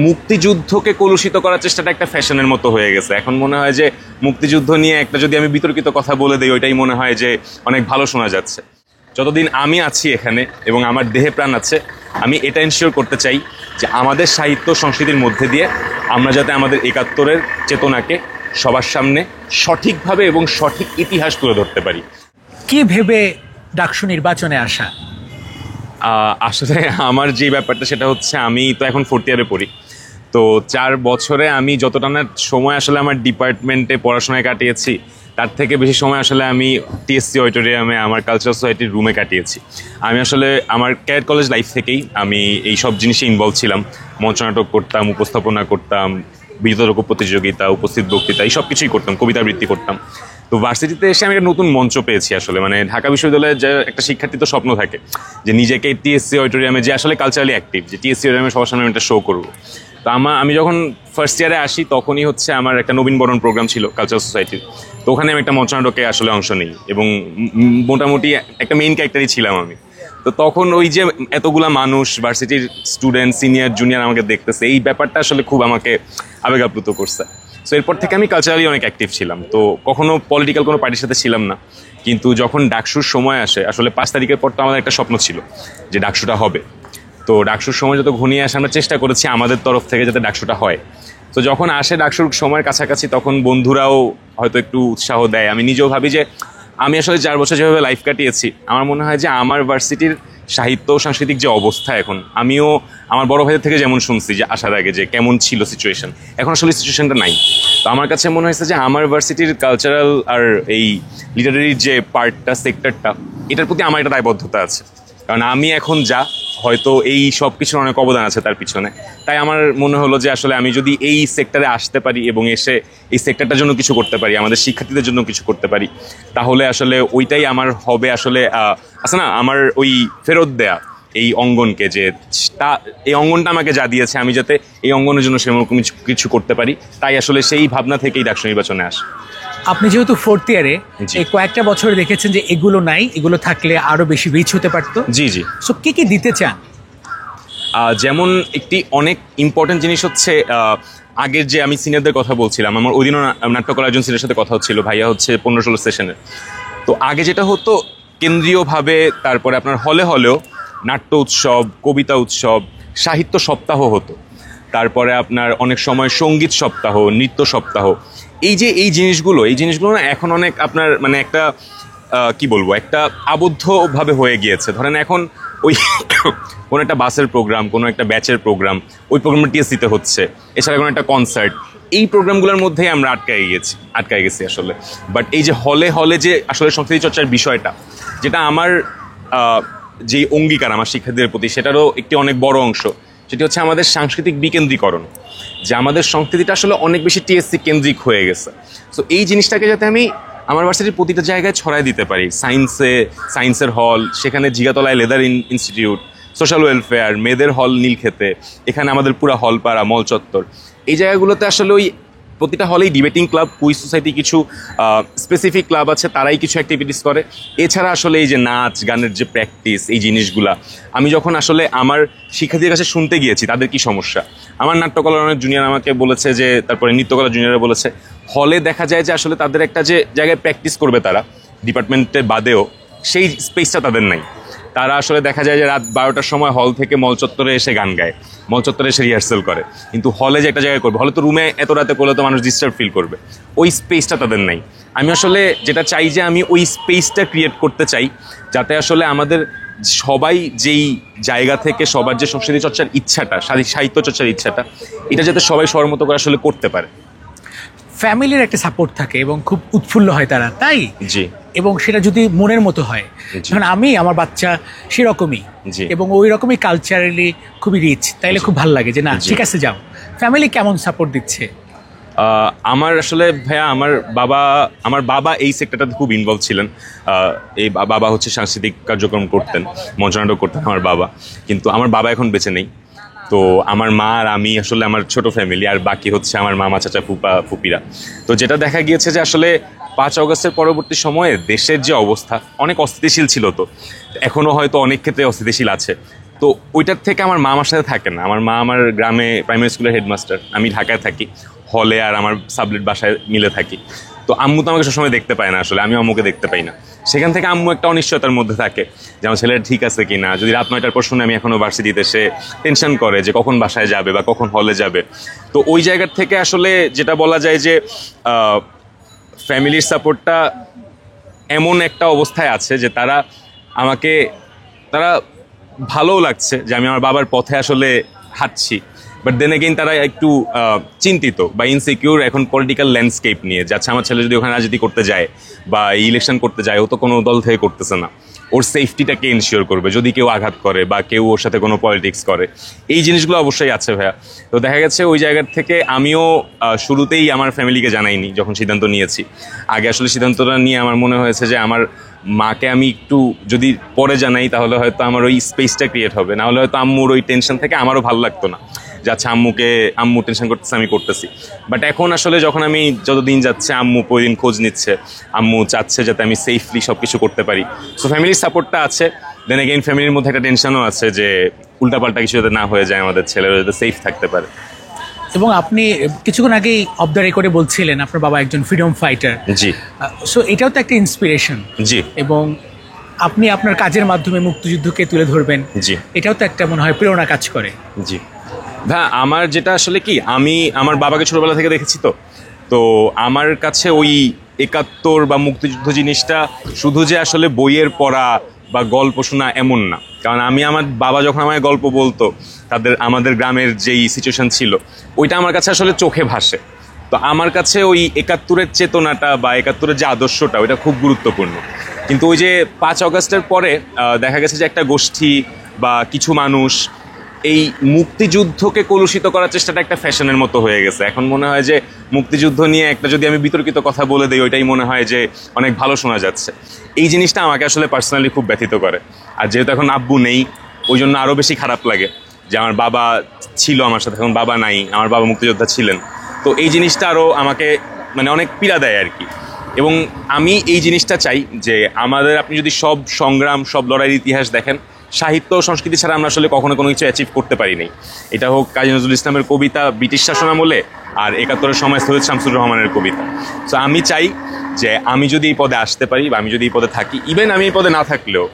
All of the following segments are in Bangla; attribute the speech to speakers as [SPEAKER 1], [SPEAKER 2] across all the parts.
[SPEAKER 1] মুক্তিযুদ্ধকে কলুষিত করার চেষ্টাটা একটা ফ্যাশনের মতো হয়ে গেছে। এখন মনে হয় যে মুক্তিযুদ্ধ নিয়ে একটা যদি আমি বিতর্কিত কথা বলে দিই, ওইটাই মনে হয় যে অনেক ভালো শোনা যাচ্ছে। যতদিন আমি আছি এখানে এবং আমার দেহে প্রাণ আছে, আমি এটা এনশিওর করতে চাই যে আমাদের সাহিত্য সংস্কৃতির মধ্যে দিয়ে আমরা যাতে আমাদের একাত্তরের চেতনাকে সবার সামনে সঠিকভাবে এবং সঠিক ইতিহাস তুলে ধরতে পারি।
[SPEAKER 2] কি ভেবে ডাকসু নির্বাচনে আসা?
[SPEAKER 1] আসলে আমার যে ব্যাপারটা সেটা হচ্ছে, আমি তো এখন 4th ইয়ারে পড়ি। তো 4 বছরে আমি যতটা না সময় আসলে আমার ডিপার্টমেন্টে পড়াশোনায় কাটিয়েছি, তার থেকে বেশি সময় আসলে আমি টিএসসি অডিটোরিয়ামে আমার কালচারাল সোসাইটির রুমে কাটিয়েছি। আমি আসলে আমার ক্যাডেট কলেজ লাইফ থেকেই আমি এই সব জিনিসে ইনভলভ ছিলাম। মঞ্চনাটক করতাম, উপস্থাপনা করতাম, বিতর্ক প্রতিযোগিতা, উপস্থিত বক্তৃতা, এই সব কিছুই করতাম, কবিতা আবৃত্তি করতাম। তো ভার্সিটিতে এসে আমি একটা নতুন মঞ্চ পেয়েছি আসলে। মানে ঢাকা বিশ্ববিদ্যালয়ের যে একটা শিক্ষার্থী তো স্বপ্ন থাকে যে নিজেকে টিএসসি অডিটোরিয়ামে, যে আসলে কালচারালি অ্যাক্টিভ, যে টিএসসি অডিটোরিয়ামে সবার সামনে একটা শো করবো। তো আমি যখন ফার্স্ট ইয়ারে আসি তখনই হচ্ছে আমার একটা নবীনবরণ প্রোগ্রাম ছিল কালচারাল সোসাইটির। তো ওখানে আমি একটা মঞ্চনাটকে আসলে অংশ নিই এবং মোটামুটি একটা মেইন ক্যারেক্টারই ছিলাম আমি। তো তখন ওই যে এতগুলা মানুষ, ভার্সিটির স্টুডেন্ট, সিনিয়র জুনিয়র আমাকে দেখতেছে, এই ব্যাপারটা আসলে খুব আমাকে আবেগ আপ্লুত করছে। সো এরপর থেকে আমি কালচারালি অনেক অ্যাক্টিভ ছিলাম। তো কখনো পলিটিক্যাল কোনো পার্টির সাথে ছিলাম না, কিন্তু যখন ডাকসুর সময় আসে, আসলে 5 তারিখের পর তো আমাদের একটা স্বপ্ন ছিল যে ডাকসুটা হবে। তো ডাকসুর সময় যত ঘনিয়ে আসে আমরা চেষ্টা করেছি আমাদের তরফ থেকে যাতে ডাকসুটা হয়। তো যখন আসে ডাকসুর সময়ের কাছাকাছি, তখন বন্ধুরাও হয়তো একটু উৎসাহ দেয়। আমি নিজেও ভাবি যে আমি আসলে 4 বছর যেভাবে লাইফ কাটিয়েছি, আমার মনে হয় যে আমার ভার্সিটির সাহিত্য সাংস্কৃতিক যে অবস্থা এখন, আমিও আমার বড় ভাইদের থেকে যেমন শুনছি যে আসার আগে যে কেমন ছিল সিচুয়েশন, এখন আসলে সিচুয়েশনটা নাই। তো আমার কাছে মনে হয়েছে যে আমার ভার্সিটির কালচারাল আর এই লিটারারি যে পার্টটা, সেক্টরটা, এটার প্রতি আমার একটা দায়বদ্ধতা আছে। কারণ আমি এখন যা, হয়তো এই সব কিছুর অনেক অবদান আছে তার পিছনে। তাই আমার মনে হলো যে আসলে আমি যদি এই সেক্টরে আসতে পারি এবং এসে এই সেক্টরটার জন্য কিছু করতে পারি, আমাদের শিক্ষার্থীদের জন্য কিছু করতে পারি, তাহলে আসলে ওইটাই আমার হবে আসলে আছে না আমার ওই ফেরত দেয়া এই অঙ্গনকে, যে এই অঙ্গনটা আমাকে যা দিয়েছে, আমি যাতে এই অঙ্গনের জন্য সেরকম কিছু করতে পারি। তাই আসলে সেই ভাবনা থেকেই ডাকসু নির্বাচনে আসে।
[SPEAKER 2] আপনি যেহেতু 4th ইয়ারে, এই কয়েকটা বছরে দেখেছেন যে এগুলো নাই, এগুলো থাকলে আরো বেশি রিচ হতে পারতো।
[SPEAKER 1] জি জি।
[SPEAKER 2] সো কি কি দিতে চান?
[SPEAKER 1] যেমন একটি অনেক ইম্পর্টেন্ট জিনিস হচ্ছে, আগের যে আমি সিনিয়রদের কথা বলছিলাম, আমার ওই দিনও নাট্যকলা একজন সিনিয়রের সাথে কথা হচ্ছিল, ভাইয়া হচ্ছে 15-16 সেশনের। তো আগে যেটা হতো কেন্দ্রীয়ভাবে, তারপরে আপনার হলেও নাট্য উৎসব, কবিতা উৎসব, সাহিত্য সপ্তাহ হতো। তারপরে আপনার অনেক সময় সঙ্গীত সপ্তাহ, নৃত্য সপ্তাহ। এই জিনিসগুলো না এখন অনেক আপনার মানে একটা কি বলবো, একটা আবদ্ধভাবে হয়ে গিয়েছে। ধরেন এখন ওই কোনো একটা বাসের প্রোগ্রাম, কোনো একটা ব্যাচের প্রোগ্রাম, ওই প্রোগ্রামটা টিএসসিতে হচ্ছে, এছাড়া কোনো একটা কনসার্ট, এই প্রোগ্রামগুলোর মধ্যেই আমরা আটকাই গেছি আসলে। বাট এই যে হলে যে আসলে সংস্কৃতি চর্চার বিষয়টা, যেটা আমার যে অঙ্গীকার আমার শিক্ষার্থীদের প্রতি, সেটারও একটি অনেক বড় অংশ, সেটি হচ্ছে আমাদের সাংস্কৃতিক বিকেন্দ্রীকরণ। যে আমাদের সংস্কৃতিটা আসলে অনেক বেশি টিএসসি কেন্দ্রিক হয়ে গেছে। সো এই জিনিসটাকে যাতে আমি আমার ভার্সিটির প্রতিটা জায়গায় ছড়াই দিতে পারি। সায়েন্সের হল, সেখানে জিগাতলায় লেদার ইনস্টিটিউট, সোশ্যাল ওয়েলফেয়ার, মেয়েদের হল নীলক্ষেতে, এখানে আমাদের পুরা হলপাড়া, মল চত্বর, এই জায়গাগুলোতে আসলে ওই প্রতিটা হলেই ডিবেটিং ক্লাব, কুইজ সোসাইটি, কিছু স্পেসিফিক ক্লাব আছে, তারাই কিছু অ্যাক্টিভিটিস করে। এছাড়া আসলে এই যে নাচ গানের যে প্র্যাকটিস, এই জিনিসগুলা আমি যখন আসলে আমার শিক্ষার্থীদের কাছে শুনতে গিয়েছি তাদের কি সমস্যা, আমার নাট্যকলার অনেক জুনিয়র আমাকে বলেছে যে, তারপরে নৃত্যকলা জুনিয়ররা বলেছে, হলে দেখা যায় যে আসলে তাদের একটা যে জায়গায় প্র্যাকটিস করবে তারা ডিপার্টমেন্টের বাদেও, সেই স্পেসটা তাদের নাই। তারা আসলে দেখা যায় যে রাত 12টার সময় হল থেকে মল চত্বরে এসে গান গায়, মল চত্বরে এসে রিহার্সেল করে। কিন্তু হলে যে একটা জায়গায় করবে, হলে তো রুমে এত রাতে করলে তো মানুষ ডিস্টার্ব ফিল করবে, ওই স্পেসটা তাদের নাই। আমি আসলে যেটা চাই যে আমি ওই স্পেসটা ক্রিয়েট করতে চাই, যাতে আসলে আমাদের সবাই যেই জায়গা থেকে সবার যে সংস্কৃতি চর্চার ইচ্ছাটা, সাহিত্য চর্চার ইচ্ছাটা, এটা যাতে সবাই সবার মতো করে আসলে করতে পারে।
[SPEAKER 2] ফ্যামিলির একটা সাপোর্ট থাকে এবং খুব উৎফুল্ল হয় তারা, তাই
[SPEAKER 1] জি।
[SPEAKER 2] এবং সেটা যদি মনের মতো হয়, যখন আমি আমার বাচ্চা সেরকমই এবং ওই রকমই কালচারালি খুবই রিচ, তাইলে খুব ভালো লাগে যে না ঠিক আছে যাও। ফ্যামিলি কেমন সাপোর্ট দিচ্ছে?
[SPEAKER 1] আমার আসলে ভাইয়া, আমার বাবা এই সেক্টরটাতে খুব ইনভলভ ছিলেন। এই বাবা হচ্ছে সাংস্কৃতিক কার্যক্রম করতেন, মঞ্চনাটক করতেন আমার বাবা। কিন্তু আমার বাবা এখন বেঁচে নেই। তো আমার মা আর আমি আসলে আমার ছোট ফ্যামিলি, আর বাকি হচ্ছে আমার মামা, চাচা, ফুপিরা। তো যেটা দেখা গিয়েছে যে আসলে 5 আগস্টের পরবর্তী সময়ে দেশের যে অবস্থা অনেক অস্থিতিশীল ছিল, তো এখনও হয়তো অনেক ক্ষেত্রে অস্থিতিশীল আছে। তো ওইটার থেকে আমার মা আমার সাথে থাকে না। আমার মা আমার গ্রামে প্রাইমারি স্কুলের হেডমাস্টার, আমি ঢাকায় থাকি, হলে আর আমার সাবলেট বাসায় মিলে থাকি। তো আম্মু তো আমাকে সবসময় দেখতে পায় না, আসলে আমি আম্মুকে দেখতে পাই না। সেখান থেকে আম্মু একটা অনিশ্চয়তার মধ্যে থাকে যে আমার ছেলেটা ঠিক আছে কিনা। যদি রাত 9টার পর শুনে আমি এখনো ভার্সিটিতে, সে টেনশন করে যে কখন বাসায় যাবে বা কখন হলে যাবে। তো ওই জায়গার থেকে আসলে যেটা বলা যায় যে ফ্যামিলির সাপোর্টটা এমন একটা অবস্থায় আছে যে তারা ভালোও লাগছে যে আমি আমার বাবার পথে আসলে হাঁটছি। বাট দেন এগেইন তারা একটু চিন্তিত বা ইনসিকিউর এখন পলিটিক্যাল ল্যান্ডস্কেপ নিয়ে, যাচ্ছে আমার ছেলে যদি ওখানে রাজনীতি করতে যায় বা ইলেকশন করতে যায়, ও তো কোনো দল থেকে করতেছে না, ওর সেফটিটাকে ইনশিওর করবে যদি কেউ আঘাত করে বা কেউ ওর সাথে কোনো পলিটিক্স করে। এই জিনিসগুলো অবশ্যই আছে ভাইয়া। তো দেখা গেছে ওই জায়গার থেকে আমিও শুরুতেই আমার ফ্যামিলিকে জানাইনি যখন সিদ্ধান্ত নিয়েছি। আগে আসলে সিদ্ধান্তটা নিয়ে আমার মনে হয়েছে যে আমার মাকে আমি একটু যদি পরে জানাই তাহলে হয়তো আমার ওই স্পেসটা ক্রিয়েট হবে, না হলে হয়তো আম্মুর ওই টেনশন থেকে আমারও ভালো লাগতো না যে আচ্ছা আম্মু টেনশন করতেছে, আমি করতেছি। বাট এখন আসলে যখন আমি যতদিন যাচ্ছে, আম্মু প্রতিদিন খোঁজ নিচ্ছে, আম্মু চাচ্ছে যাতে আমি সেফলি সব কিছু করতে পারি। সো ফ্যামিলির সাপোর্টটা আছে। দেন এগেইন ফ্যামিলির মধ্যে একটা টেনশনও আছে যে উল্টাপাল্টা কিছু যাতে না হয়ে যায়, আমাদের ছেলেরা যাতে সেফ থাকতে পারে।
[SPEAKER 2] এবং আপনি কিছুক্ষণ আগেই অফ দ্য রেকর্ডে বলছিলেন আপনার বাবা একজন ফ্রিডম ফাইটার।
[SPEAKER 1] জি।
[SPEAKER 2] সো এটাও তো একটা ইন্সপিরেশন।
[SPEAKER 1] জি।
[SPEAKER 2] এবং আপনি আপনার কাজের মাধ্যমে মুক্তিযুদ্ধকে তুলে ধরবেন।
[SPEAKER 1] জি।
[SPEAKER 2] এটাও তো একটা মনে হয় প্রেরণা কাজ করে।
[SPEAKER 1] জি হ্যাঁ, আমার যেটা আসলে কি, আমি আমার বাবাকে ছোটবেলা থেকে দেখেছি। তো আমার কাছে ওই 71 বা মুক্তিযুদ্ধ জিনিসটা শুধু যে আসলে বইয়ের পড়া বা গল্প শোনা এমন না। কারণ আমার বাবা যখন আমায় গল্প বলতো আমাদের গ্রামের যেই সিচুয়েশন ছিল, ওইটা আমার কাছে আসলে চোখে ভাসে। তো আমার কাছে ওই 71-এর চেতনাটা বা 71-এর যে আদর্শটা, ওইটা খুব গুরুত্বপূর্ণ। কিন্তু ওই যে 5 আগস্টের পরে দেখা গেছে যে একটা গোষ্ঠী বা কিছু মানুষ এই মুক্তিযুদ্ধকে কলুষিত করার চেষ্টাটা একটা ফ্যাশনের মতো হয়ে গেছে। এখন মনে হয় যে মুক্তিযুদ্ধ নিয়ে একটা যদি আমি বিতর্কিত কথা বলে দিই, ওইটাই মনে হয় যে অনেক ভালো শোনা যাচ্ছে। এই জিনিসটা আমাকে আসলে পার্সোনালি খুব ব্যথিত করে। আর যেহেতু এখন আব্বু নেই, ওই জন্য আরও বেশি খারাপ লাগে যে আমার বাবা ছিল আমার সাথে, এখন বাবা নাই, আমার বাবা মুক্তিযোদ্ধা ছিলেন। তো এই জিনিসটা আরও আমাকে মানে অনেক পীড়া দেয় আর কি। এবং আমি এই জিনিসটা চাই যে আপনি যদি সব সংগ্রাম, সব লড়াইয়ের ইতিহাস দেখেন, সাহিত্য ও সংস্কৃতি ছাড়া আমরা আসলে কখনো কোনো কিছু অ্যাচিভ করতে পারি নাই। এটা হোক কাজী নজরুল ইসলামের কবিতা ব্রিটিশ শাসনামলে, আর 71-এর সময় সৈয়দ শামসুর রহমানের কবিতা। সো আমি চাই যে আমি যদি এই পদে আসতে পারি বা আমি যদি এই পদে থাকি, ইভেন আমি এই পদে না থাকলেও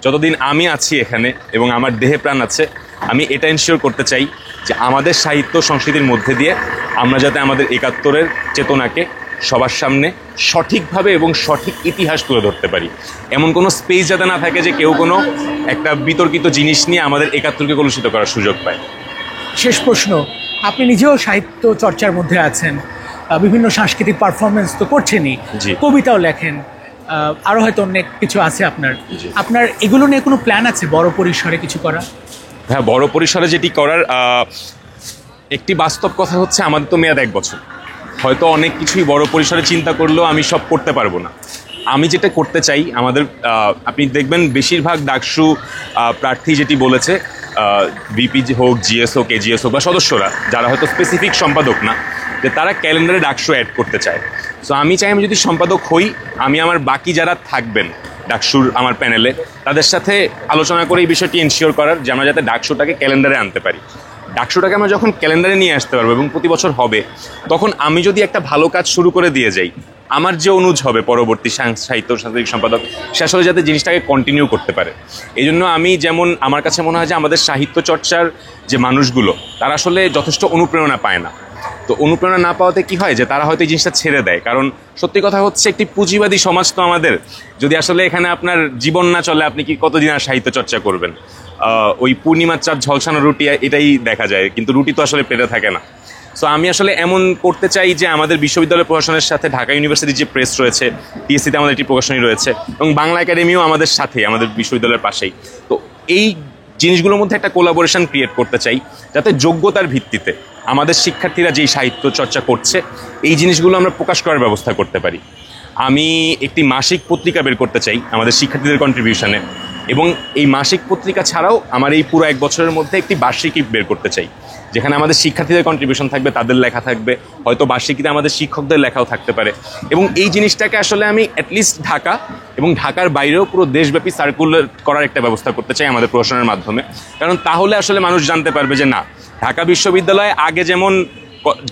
[SPEAKER 1] যতদিন আমি আছি এখানে এবং আমার দেহে প্রাণ আছে, আমি এটা এনশিওর করতে চাই যে আমাদের সাহিত্য সংস্কৃতির মধ্যে দিয়ে আমরা যাতে আমাদের 71-এর চেতনাকে সবার সামনে সঠিকভাবে এবং সঠিক ইতিহাস তুলে ধরতে পারি। এমন কোনো স্পেস যাতে না থাকে যে কেউ কোনো একটা বিতর্কিত জিনিস নিয়ে আমাদের 71-কে কলুষিত করার সুযোগ পায়।
[SPEAKER 2] শেষ প্রশ্ন, আপনি নিজেও সাহিত্য চর্চার মধ্যে আছেন, বিভিন্ন সাংস্কৃতিক পারফরমেন্স তো করছেনই, কবিতাও লেখেন, আরও হয়তো অনেক কিছু আছে আপনার এগুলো নিয়ে কোনো প্ল্যান আছে বড় পরিসরে কিছু করা?
[SPEAKER 1] হ্যাঁ, বড় পরিসরে যেটি করার একটি বাস্তব কথা হচ্ছে আমাদের তো মেয়াদ 1 বছর। হয়তো অনেক কিছুই বড় পরিসরে চিন্তা করলেও আমি সব করতে পারবো না। আমি যেটা করতে চাই, আমাদের আপনি দেখবেন বেশিরভাগ ডাকসু প্রার্থী যেটি বলেছে, ভিপি হোক, জিএস হোক, এজিএস হোক বা সদস্যরা যারা হয়তো স্পেসিফিক সম্পাদক না, যে তারা ক্যালেন্ডারে ডাকসু অ্যাড করতে চায়। সো আমি চাই আমি যদি সম্পাদক হই, আমি আমার বাকি যারা থাকবেন ডাকসুর আমার প্যানেলে, তাদের সাথে আলোচনা করে এই বিষয়টি এনশিওর করার যে আমরা যাতে ডাকসুটাকে ক্যালেন্ডারে আনতে পারি। ডাকসুটাকে আমরা যখন ক্যালেন্ডারে নিয়ে আসতে পারবো এবং প্রতি বছর হবে, তখন আমি যদি একটা ভালো কাজ শুরু করে দিয়ে যাই, আমার যে অনুজ হবে পরবর্তী সাহিত্য সাংস্কৃতিক সম্পাদক, সে আসলে যাতে জিনিসটাকে কন্টিনিউ করতে পারে। এই জন্য আমি যেমন আমার কাছে মনে হয় যে আমাদের সাহিত্য চর্চার যে মানুষগুলো, তারা আসলে যথেষ্ট অনুপ্রেরণা পায় না। তো অনুপ্রেরণা না পাওয়াতে কি হয় যে তারা হয়তো এই জিনিসটা ছেড়ে দেয়। কারণ সত্যি কথা হচ্ছে, একটি পুঁজিবাদী সমাজ তো আমাদের। যদি আসলে এখানে আপনার জীবন না চলে, আপনি কি কতদিন আর সাহিত্য চর্চা করবেন? ওই পূর্ণিমার চাঁদ ঝলসানো রুটি, এটাই দেখা যায়, কিন্তু রুটি তো আসলে পেটে থাকে না। সো আমি আসলে এমন করতে চাই যে আমাদের বিশ্ববিদ্যালয় প্রশাসনের সাথে ঢাকা ইউনিভার্সিটির যে প্রেস রয়েছে, টিএসসিতে আমাদের একটি প্রকাশনী রয়েছে, এবং বাংলা একাডেমিও আমাদের সাথে, আমাদের বিশ্ববিদ্যালয়ের পাশেই। তো এই জিনিসগুলোর মধ্যে একটা কোলাবোরেশন ক্রিয়েট করতে চাই, যাতে যোগ্যতার ভিত্তিতে আমাদের শিক্ষার্থীরা যেই সাহিত্য চর্চা করছে, এই জিনিসগুলো আমরা প্রকাশ করার ব্যবস্থা করতে পারি। আমি একটি মাসিক পত্রিকা বের করতে চাই আমাদের শিক্ষার্থীদের কন্ট্রিবিউশনে, এবং এই মাসিক পত্রিকা ছাড়াও আমার এই পুরো 1 বছরের মধ্যে একটি বার্ষিকী বের করতে চাই, যেখানে আমাদের শিক্ষার্থীদের কন্ট্রিবিউশন থাকবে, তাদের লেখা থাকবে, হয়তো বার্ষিকীতে আমাদের শিক্ষকদের লেখাও থাকতে পারে। এবং এই জিনিসটাকে আসলে আমি অ্যাটলিস্ট ঢাকা এবং ঢাকার বাইরেও পুরো দেশব্যাপী সার্কুলার করার একটা ব্যবস্থা করতে চাই আমাদের প্রশাসনের মাধ্যমে। কারণ তাহলে আসলে মানুষ জানতে পারবে যে না, ঢাকা বিশ্ববিদ্যালয়ে আগে যেমন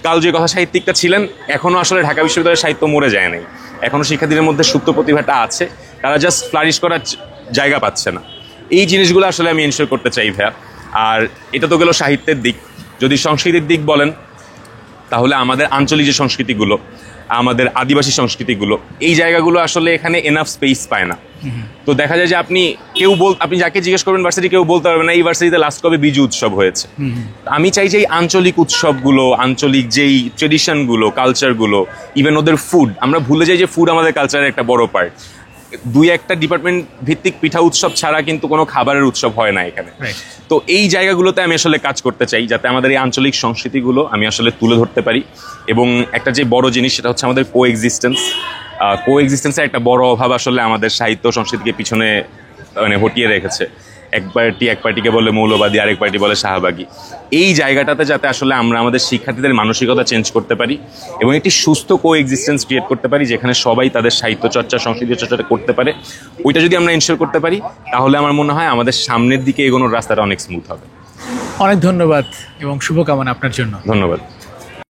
[SPEAKER 1] কালজয়ী কথা সাহিত্যিকটা ছিলেন, এখনও আসলে ঢাকা বিশ্ববিদ্যালয়ের সাহিত্য মরে যায় নাই। এখনও শিক্ষার্থীদের মধ্যে সুপ্ত প্রতিভাটা আছে, তারা জাস্ট ফ্লারিশ করার জায়গা পাচ্ছে না। এই জিনিসগুলো আসলে আমি এনশিওর করতে চাই ভাইয়া। আর এটা তো গেল সাহিত্যের দিক। যদি সংস্কৃতির দিক বলেন, তাহলে আমাদের আঞ্চলিক যে সংস্কৃতিগুলো, আমাদের আদিবাসী সংস্কৃতিগুলো, এই জায়গাগুলো আসলে এখানে এনাফ স্পেস পায় না। তো দেখা যায় যে আপনি যাকে জিজ্ঞেস করবেন ভার্সিটি, কেউ বলতে পারবে না এই ভার্সিটিতে লাস্ট কবে বিজু উৎসব হয়েছে। আমি চাই যে এই আঞ্চলিক উৎসবগুলো, আঞ্চলিক যেই ট্রেডিশনগুলো, কালচারগুলো, ইভেন ওদের ফুড, আমরা ভুলে যাই যে ফুড আমাদের কালচারের একটা বড় পার্ট। 2-1টা ডিপার্টমেন্ট ভিত্তিক পিঠা উৎসব ছাড়া কিন্তু কোনো খাবারের উৎসব হয় না এখানে। তো এই জায়গাগুলোতে আমি আসলে কাজ করতে চাই, যাতে আমাদের এই আঞ্চলিক সংস্কৃতিগুলো আমি আসলে তুলে ধরতে পারি। এবং একটা যে বড় জিনিস, সেটা হচ্ছে আমাদের কোএক্সিস্টেন্সের একটা বড় অভাব আসলে আমাদের সাহিত্য সংস্কৃতিকে পিছনে হটিয়ে রেখেছে। এক পার্টিকে বলে মৌলবাদী, আরেক পার্টি বলে শাহবাগী। এই জায়গাটাতে যাতে আসলে আমরা আমাদের শিক্ষার্থীদের মানসিকতা চেঞ্জ করতে পারি এবং একটি সুস্থ কোএক্সিস্টেন্স ক্রিয়েট করতে পারি, যেখানে সবাই তাদের সাহিত্য চর্চা, সংস্কৃতি চর্চাটা করতে পারে, ওইটা যদি আমরা এনশিওর করতে পারি, তাহলে আমার মনে হয় আমাদের সামনের দিকে এগোনোর রাস্তাটা অনেক স্মুথ হবে।
[SPEAKER 2] অনেক ধন্যবাদ এবং শুভকামনা আপনার জন্য।
[SPEAKER 1] ধন্যবাদ।